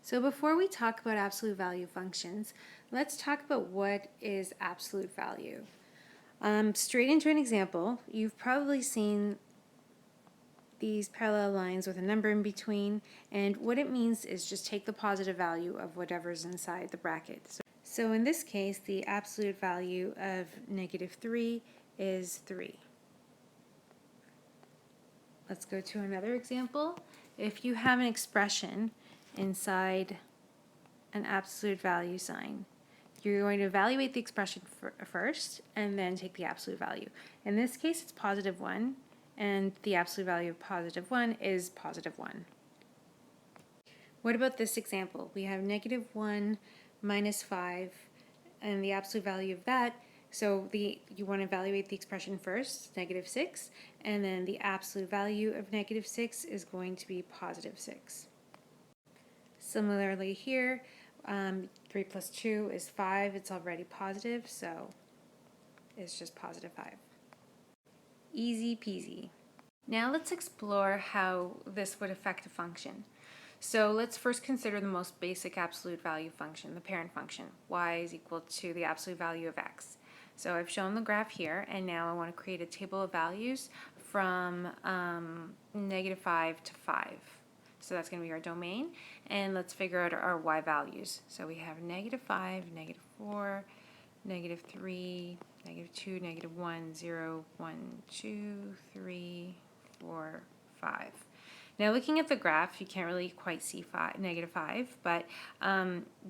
So before we talk about absolute value functions, let's talk about what is absolute value. Straight into an example, you've probably seen these parallel lines with a number in between, and what it means is just take the positive value of whatever's inside the bracket. So in this case, the absolute value of -3 is 3. Let's go to another example. If you have an expression inside an absolute value sign, you're going to evaluate the expression first and then take the absolute value. In this case, it's +1, and the absolute value of +1 is +1. What about this example? We have -1 minus 5, and the absolute value of that. So you want to evaluate the expression first, -6, and then the absolute value of -6 is going to be +6. Similarly here, 3 plus 2 is 5. It's already positive, so it's just +5. Easy peasy. Now let's explore how this would affect a function. So let's first consider the most basic absolute value function, the parent function. Y is equal to the absolute value of x. So I've shown the graph here, and now I want to create a table of values from -5 to 5. So that's going to be our domain, and let's figure out our y values. So we have -5, -4, -3, -2, -1, 0, 1, 2, 3, 4, 5. Now looking at the graph, you can't really quite see -5, but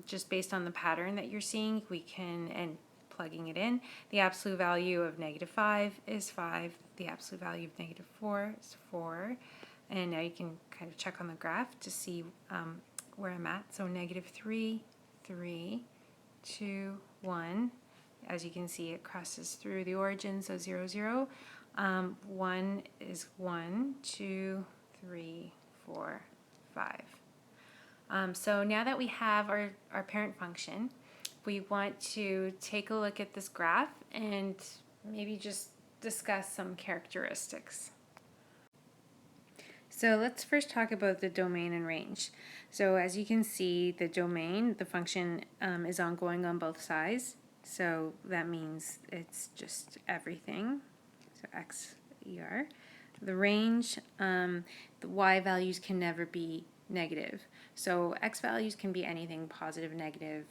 just based on the pattern that you're seeing, we can, and plugging it in, the absolute value of -5 is 5, the absolute value of -4 is 4, and now you can kind of check on the graph to see where I'm at. So -3, 3, 2, 1. As you can see, it crosses through the origin, so 0, 0. 1 is 1, 2, 3, 4, 5. So now that we have our parent function, we want to take a look at this graph and maybe just discuss some characteristics. So let's first talk about the domain and range. So as you can see, the domain, the function is ongoing on both sides. So that means it's just everything. So x, er. The range, the y values can never be negative. So x values can be anything, positive, negative,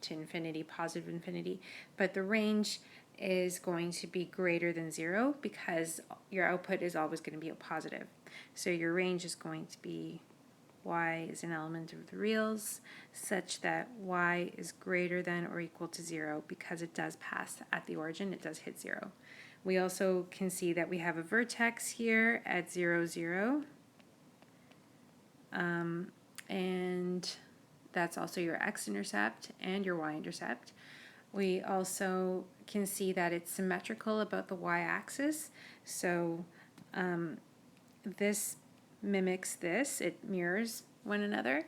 to infinity, positive, infinity. But the range is going to be greater than 0 because your output is always going to be a positive. So your range is going to be y is an element of the reals such that y is greater than or equal to 0 because it does pass at the origin, it does hit 0. We also can see that we have a vertex here at 0, 0. And that's also your x-intercept and your y-intercept. We also can see that it's symmetrical about the y-axis. So this mimics this, it mirrors one another.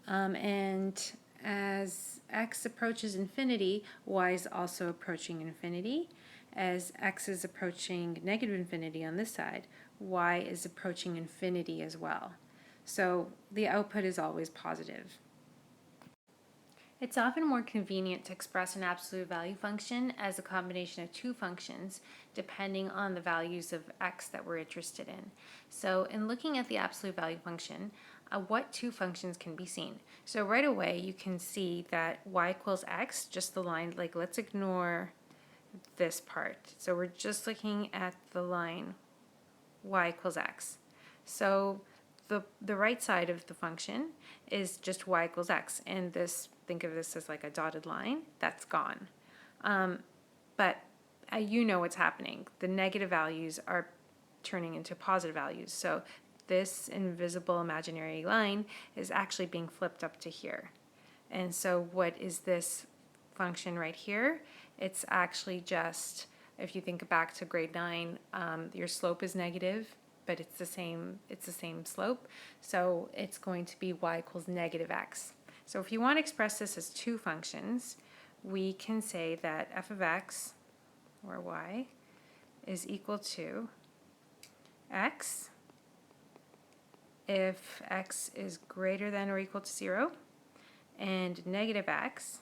And as x approaches infinity, y is also approaching infinity. As x is approaching negative infinity on this side, y is approaching infinity as well. So the output is always positive. It's often more convenient to express an absolute value function as a combination of two functions depending on the values of x that we're interested in. So in looking at the absolute value function, what two functions can be seen? So right away you can see that y equals x, just the line, like let's ignore this part. So we're just looking at the line y equals x. So the right side of the function is just y equals x, and this, think of this as like a dotted line, that's gone. But you know what's happening. The negative values are turning into positive values. So this invisible imaginary line is actually being flipped up to here. And so what is this function right here? It's actually just, if you think back to grade 9, your slope is negative, but it's the same slope. So it's going to be y equals -x. So if you want to express this as two functions, we can say that f of x, or y, is equal to x if x is greater than or equal to 0, and negative x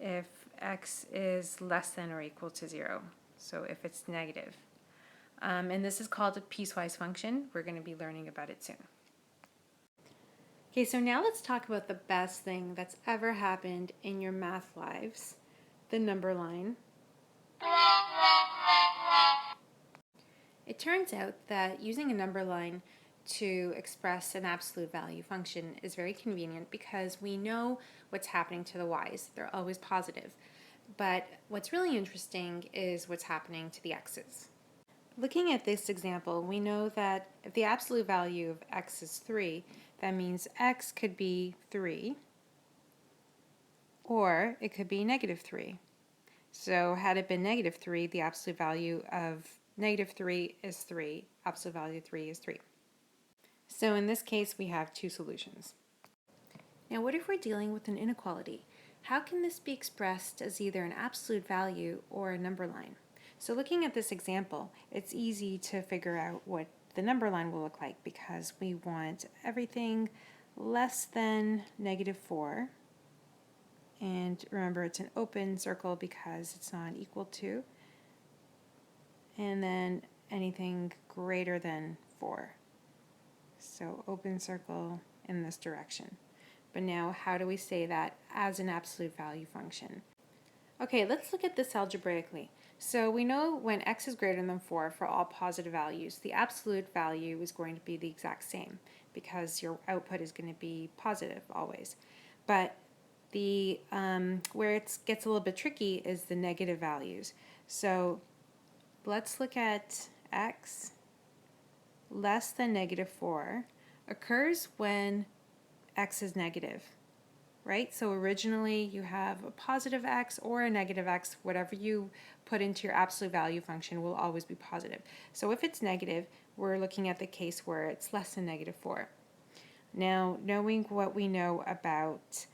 if x is less than or equal to 0, so if it's negative. And this is called a piecewise function. We're going to be learning about it soon. Okay, so now let's talk about the best thing that's ever happened in your math lives, the number line. It turns out that using a number line to express an absolute value function is very convenient because we know what's happening to the y's. They're always positive. But what's really interesting is what's happening to the x's. Looking at this example, we know that if the absolute value of x is 3, that means x could be 3, or it could be negative 3. So had it been negative 3, the absolute value of negative 3 is 3. Absolute value of 3 is 3. So in this case, we have two solutions. Now, what if we're dealing with an inequality? How can this be expressed as either an absolute value or a number line? So looking at this example, it's easy to figure out what the number line will look like because we want everything less than negative 4. And remember, it's an open circle because it's not equal to. And then anything greater than 4. So open circle in this direction. But now, how do we say that as an absolute value function? Okay, let's look at this algebraically. So we know when x is greater than 4 for all positive values, the absolute value is going to be the exact same because your output is going to be positive always. But the where it gets a little bit tricky is the negative values. So let's look at x less than negative 4 occurs when x is negative, right? So originally you have a positive x or a negative x, whatever you put into your absolute value function will always be positive. So if it's negative, we're looking at the case where it's less than negative 4. Now, knowing what we know about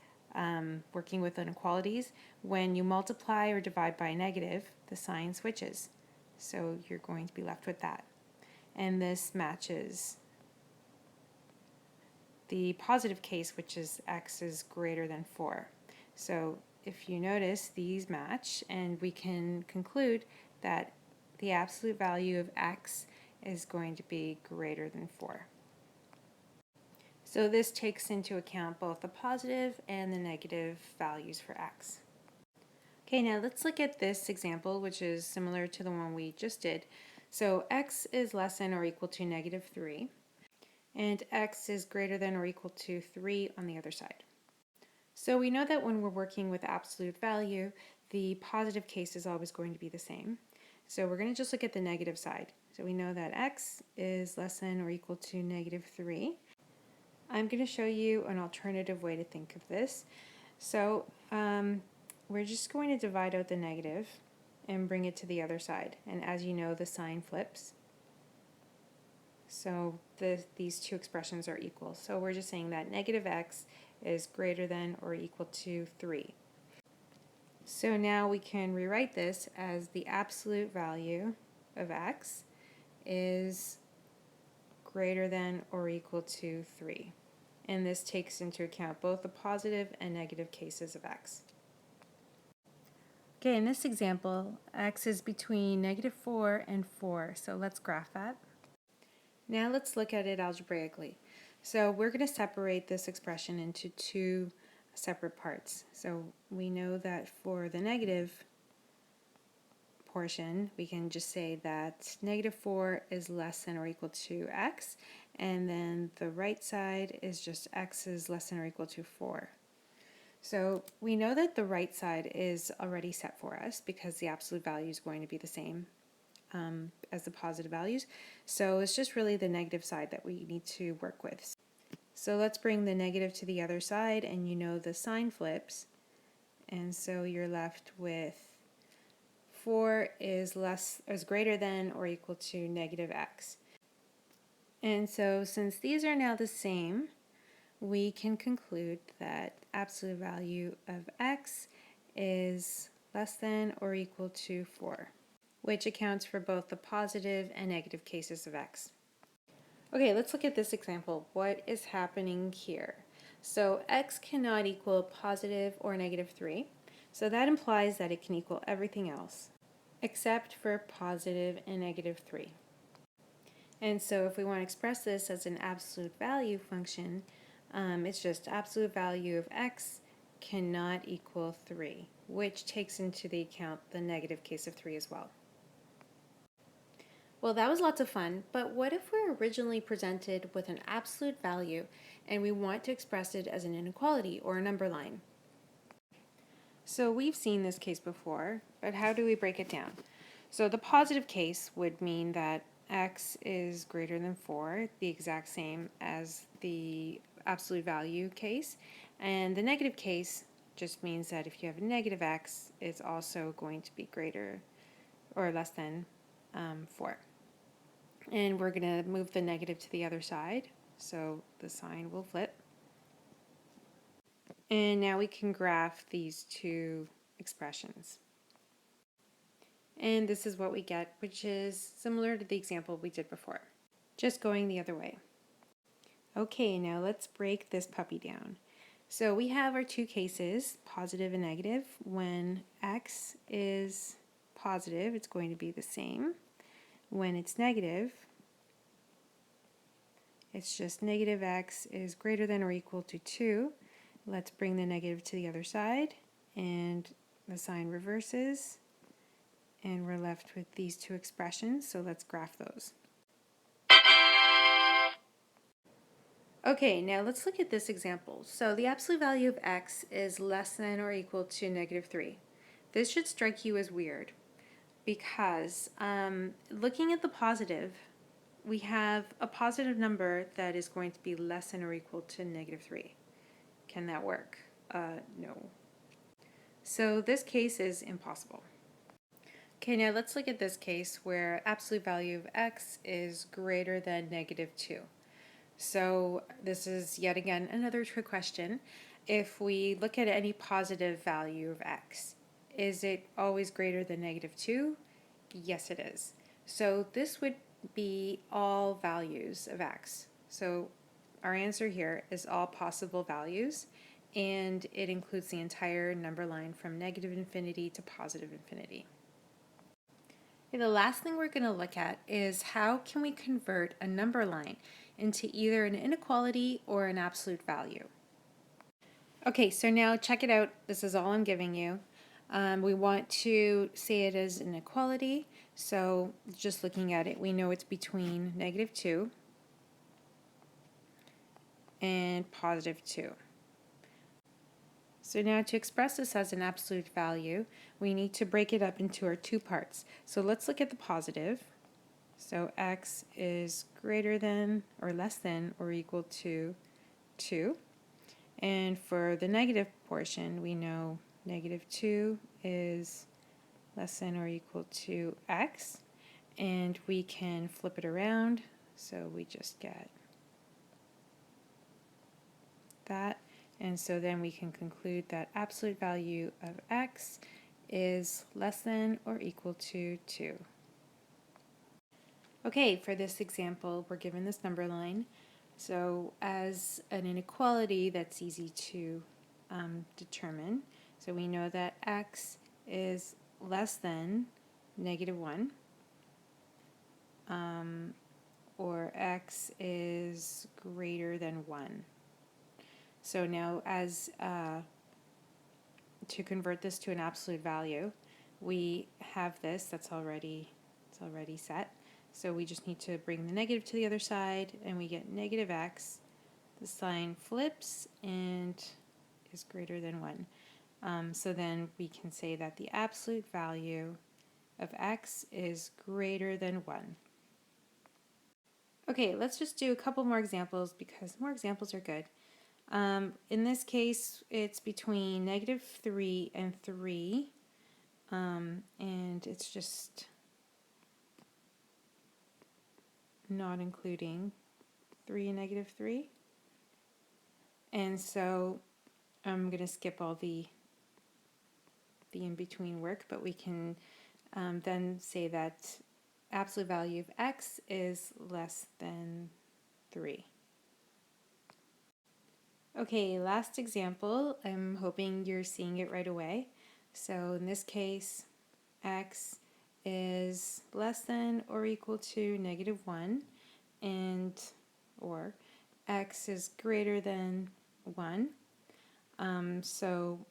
working with inequalities, when you multiply or divide by a negative, the sign switches. So you're going to be left with that. And this matches the positive case, which is x is greater than 4. So if you notice, these match, and we can conclude that the absolute value of x is going to be greater than 4. So this takes into account both the positive and the negative values for x. Okay, now let's look at this example, which is similar to the one we just did. So x is less than or equal to negative 3, and x is greater than or equal to 3 on the other side. So we know that when we're working with absolute value, the positive case is always going to be the same. So we're going to just look at the negative side. So we know that x is less than or equal to negative 3. I'm going to show you an alternative way to think of this. So we're just going to divide out the negative and bring it to the other side. And as you know, the sign flips. So these two expressions are equal. So we're just saying that negative x is greater than or equal to 3. So now we can rewrite this as the absolute value of x is greater than or equal to 3. And this takes into account both the positive and negative cases of x. Okay, in this example, x is between negative 4 and 4, so let's graph that. Now let's look at it algebraically. So we're going to separate this expression into two separate parts. So we know that for the negative portion, we can just say that negative 4 is less than or equal to x, and then the right side is just x is less than or equal to 4. So we know that the right side is already set for us because the absolute value is going to be the same as the positive values. So it's just really the negative side that we need to work with. So let's bring the negative to the other side, and you know the sign flips. And so you're left with 4 is greater than or equal to negative x. And so since these are now the same, we can conclude that absolute value of x is less than or equal to 4, which accounts for both the positive and negative cases of x. Okay, let's look at this example. What is happening here? So x cannot equal positive or negative 3. So that implies that it can equal everything else except for positive and negative 3. And so if we want to express this as an absolute value function, it's just absolute value of x cannot equal 3, which takes into the account the negative case of 3 as well. Well, that was lots of fun, but what if we're originally presented with an absolute value and we want to express it as an inequality or a number line? So we've seen this case before, but how do we break it down? So the positive case would mean that x is greater than 4, the exact same as the absolute value case, and the negative case just means that if you have a negative x, it's also going to be greater or less than 4. And we're going to move the negative to the other side, so the sign will flip. And now we can graph these two expressions. And this is what we get, which is similar to the example we did before, just going the other way. Okay, now let's break this puppy down. So we have our two cases, positive and negative. When x is positive, it's going to be the same. When it's negative, it's just negative x is greater than or equal to 2. Let's bring the negative to the other side, and the sign reverses, and we're left with these two expressions, so let's graph those. Okay, now let's look at this example. So the absolute value of x is less than or equal to negative 3. This should strike you as weird because looking at the positive, we have a positive number that is going to be less than or equal to negative 3. Can that work? No. So this case is impossible. Okay, now let's look at this case where absolute value of x is greater than negative 2. So this is yet again another trick question. If we look at any positive value of x, is it always greater than negative 2? Yes, it is. So this would be all values of x. So our answer here is all possible values, and it includes the entire number line from negative infinity to positive infinity. Okay, the last thing we're going to look at is how can we convert a number line into either an inequality or an absolute value. Okay, so now check it out. This is all I'm giving you. We want to say it as an equality, so just looking at it, we know it's between negative 2 and positive 2. So now to express this as an absolute value, we need to break it up into our two parts. So let's look at the positive. So x is greater than or less than or equal to 2. And for the negative portion, we know negative 2 is less than or equal to x. And we can flip it around, so we just get that. And so then we can conclude that absolute value of x is less than or equal to 2. Okay, for this example, we're given this number line. So as an inequality, that's easy to determine. So we know that x is less than negative 1, or x is greater than 1. So now as to convert this to an absolute value, we have this that's already set. So we just need to bring the negative to the other side, and we get negative x. The sign flips and is greater than 1. So then we can say that the absolute value of x is greater than 1. Okay, let's just do a couple more examples because more examples are good. In this case, it's between negative 3 and 3, and it's just not including 3 and negative 3. And so I'm going to skip all the in-between work, but we can then say that absolute value of x is less than 3. Okay, last example. I'm hoping you're seeing it right away. So in this case, x is less than or equal to -1, and or x is greater than 1. So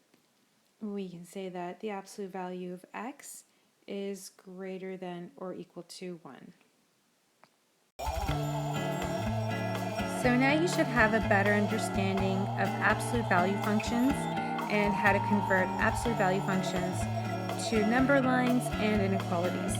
we can say that the absolute value of x is greater than or equal to 1. So now you should have a better understanding of absolute value functions and how to convert absolute value functions to number lines and inequalities.